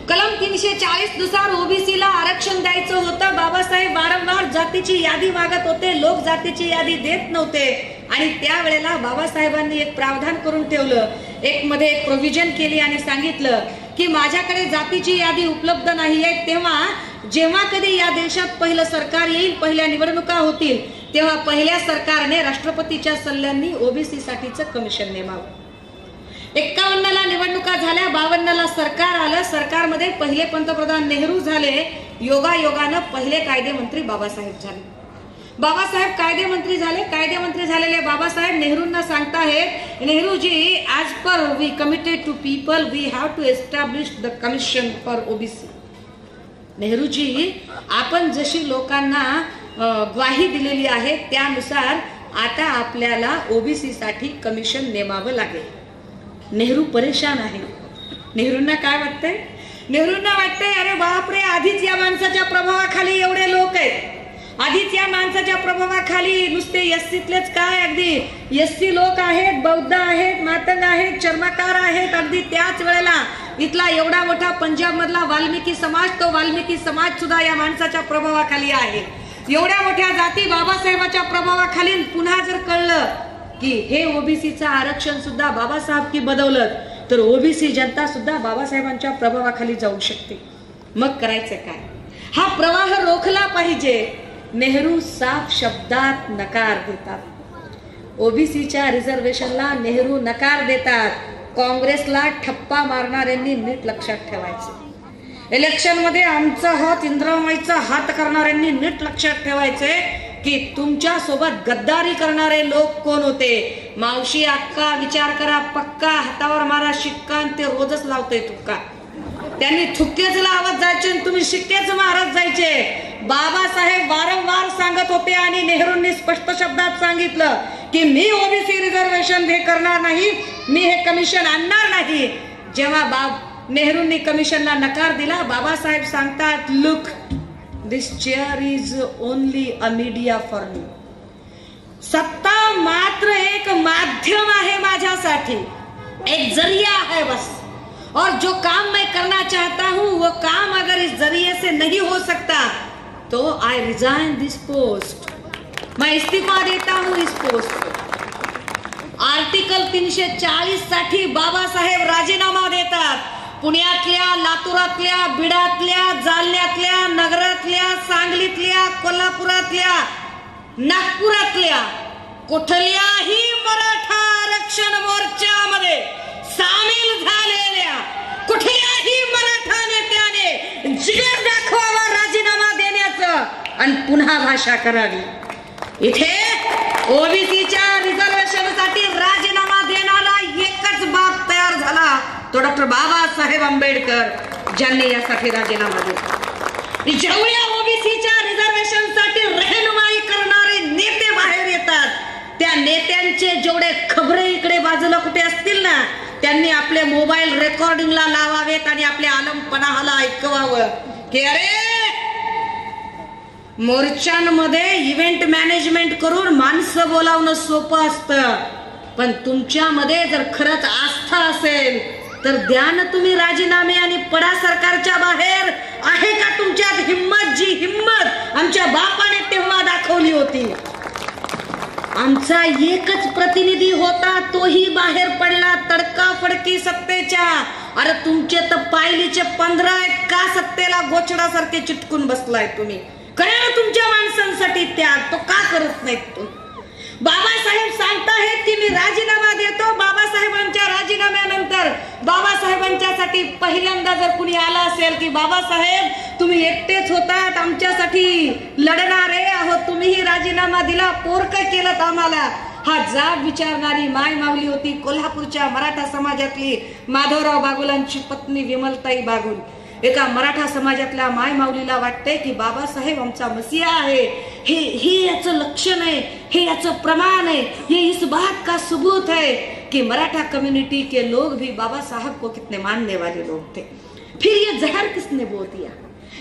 कलम 340 नुसार ओबीसीला आरक्षण द्यायचं होतं. बाबासाहेब वारंवार जातीची यादी मागत होते, लोक जातीची यादी देत नव्हते आणि त्यावेळेला बाबासाहेबांनी एक प्रावधान करून ठेवलं. एक मध्ये एक प्रोव्हिजन केली आणि सांगितलं की माझ्याकडे जातीची यादी उपलब्ध नाहीये, तेव्हा जेव्हा कधी या देशात पहिलं सरकार येईल, पहिल्या निवडणुका होतील, तेव्हा पहिल्या सरकारने राष्ट्रपतीच्या सल्ल्यांनी ओबीसी साठीचं कमिशन नेमावं. 51ला निवडणुका झाल्या, 52ला सरकार आलं. सरकारमध्ये पहिले पंतप्रधान नेहरू झाले. योगायोगानं पहिले कायदेमंत्री बाबासाहेब झाले. बाबासाहेब कायदेमंत्री झाले. कायदेमंत्री झालेले बाबासाहेब नेहरूंना सांगताहेत, Nehruji, as per we committed to people we have to establish the commission for OBC. Nehruji, आपण जशी लोकांना ग्वाही दिलेली आहे त्यानुसार आता आपल्याला ओबीसी साठी कमिशन नेमावं लागेल. नेहरू परेशान आहे. नेहरूंना काय वाटतंय? नेहरूंना वाटतंय, अरे बापरे, आधीच या माणसाच्या प्रभावाखाली एवढे लोक आहेत, आधीच या माणसाच्या प्रभावाखाली नुसते एससीतलेच काय, अगदी एससी लोक आहेत, बौद्ध आहेत, मातंग आहेत, चर्मकार आहेत. अगदी त्याच वेळेला इथला एवढा मोठा पंजाब मधला वाल्मिकी समाज, तो वाल्मिकी समाज सुद्धा या माणसाच्या प्रभावाखाली आहे. एवढ्या मोठ्या जाती बाबासाहेबांच्या प्रभावाखाली. पुन्हा जर कळलं की हे ओबीसीचं आरक्षण सुद्धा बाबासाहेब की बदौलत, तर ओबीसी जनता सुद्धा बाबासाहेबांच्या प्रभावाखाली जाऊ शकते. मग करायचं काय? हा प्रवाह रोखला पाहिजे. नेहरू साफ शब्दात नकार देतात. ओबीसीच्या रिझर्वेशनला नेहरू नकार देतात. काँग्रेसला ठप्पा मारणाऱ्यांनी नीट लक्षात ठेवायचं. इलेक्शन मध्ये आमचा हात इंद्रामाईचा हात करणाऱ्यांनी नीट लक्षात ठेवायचंय की तुमच्या सोबत गद्दारी करणारे लोक कोण होते. मावशी अक्का, विचार करा पक्का, हातावर मारा शिक्का, ते रोजच लावतोय तुक्का. त्यांनी थुक्केच लावत जायचे आणि तुम्ही शिक्केच मारत जायचे. बाबासाहेब वारंवार सांगत होते आणि नेहरूंनी स्पष्ट शब्दात सांगितलं की मी ओबीसी रिझर्वेशन हे करणार नाही, मी हे कमिशन आणणार नाही. जेव्हा नेहरूंनी कमिशनला नकार दिला, बाबासाहेब सांगतात, look, this chair is only a media for me. सत्ता मात्र एक माध्यम है माझ्यासाठी, एक जरिया है बस, और जो काम मैं करना चाहता हूं वो काम अगर इस जरिए से नहीं हो सकता तो आई रिजाइन दिस पोस्ट, मैं इस्तीफा देता हूं इस पोस्ट पे. आर्टिकल 340 साठी बाबासाहेब राजीनामा देतात. पुण्यातल्या, लातूरातल्या, बिडातल्या, जालन्यातल्या, नगरातल्या, सांगलीतल्या, कोल्हापुरातल्या, नागपुरातल्या कुठल्याही मराठा आरक्षण मोर्चामध्ये सामील झालेल्या कुठल्याही मराठा नेत्याने जिगर दाखवावा राजीनामा देण्याचं आणि पुन्हा भाषा करावी. इथे ओबीसीच्या रिझर्वेशनसाठी राजीनामा देणारा एकच बाप तयार झाला, तो डॉक्टर बाबासाहेब आंबेडकर, ज्यांनी यासाठी राजीनामा दिला. जेवढ्या ओबीसीच्या रिझर्वेशनसाठी रहनुमाई करणारे नेते बाहेर येतात, त्या नेत्यांचे जेवढे खबरे इकडे बाजूला कुठे असतील ना, त्यांनी आपले मोबाईल रेकॉर्डिंगला लावावेत आणि आपल्या आलमपणाला ऐकवावं की अरे, मोर्चांमध्ये इव्हेंट मॅनेजमेंट करून माणसं बोलावणं सोपं असतं, पण तुमच्यामध्ये जर खरंच आस्था असेल तर द्या ना तुम्ही राजीनामे आणि पडा सरकारच्या बाहेर. आहे का तुमच्यात हिम्मत? जी हिम्मत आमच्या बापाने तेव्हा दाखवली होती. आमचा एकच प्रतिनिधी होता, तोही बाहेर पडला तडकाफडकी सत्तेच्या. अरे तुमचे तर पायलीचे 15 आहेत, का सत्तेला गोचडासारखे चिटकून बसलाय तुम्ही? करा तुमच्या माणसांसाठी त्याग, तो का करत नाहीत तुम्ही? बाबासाहेब सांगताहेत की मी राजीनामा देतो. बाबासाहेबांच्या राजीनाम्यानंतर बाबासाहेबांच्यासाठी पहिल्यांदा जर कुणी आला असेल की बाबासाहेब तुम्ही एकटेच होतात आमच्यासाठी लढणारे आहोत, तुम्हीही राजीनामा दिला, पोरक केलं आम्हाला, हा जाब विचारणारी माय माऊली होती कोल्हापूरच्या मराठा समाजातली माधवराव बागुलांची पत्नी विमलताई बागुल. एका मराठा समाजातल्या माय माऊलीला वाटते की बाबासाहेब आमचा मसीहा आहे, हे याचं लक्षण आहे, हे याचं प्रमाण है, ये इस बात का सबूत है कि मराठा कम्युनिटी के लोग भी बाबा साहब को कितने मानने वाले लोग थे. फिर ये जहर किसने बोल दिया?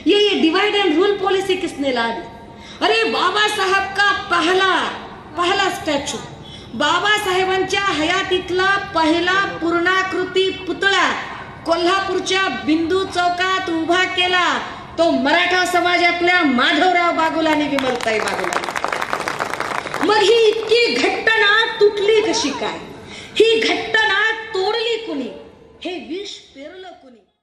ये डिवाइड एंड रूल पॉलिसी किसने ला दी? अरे बाबा साहब का पहला स्टॅच्यू, बाबासाहेबांच्या हयातीतला पहिला पूर्णाकृती पुतळा कोल्हापूरच्या बिंदू चौकात उभा केला तो मराठा समाजातल्या माधवराव बागुल आणि विमलताई बागुल. मग ही इतकी घट्टना तुटली कशी काय? ही घट्टना तोडली कुणी? हे विष पेरलं कुणी?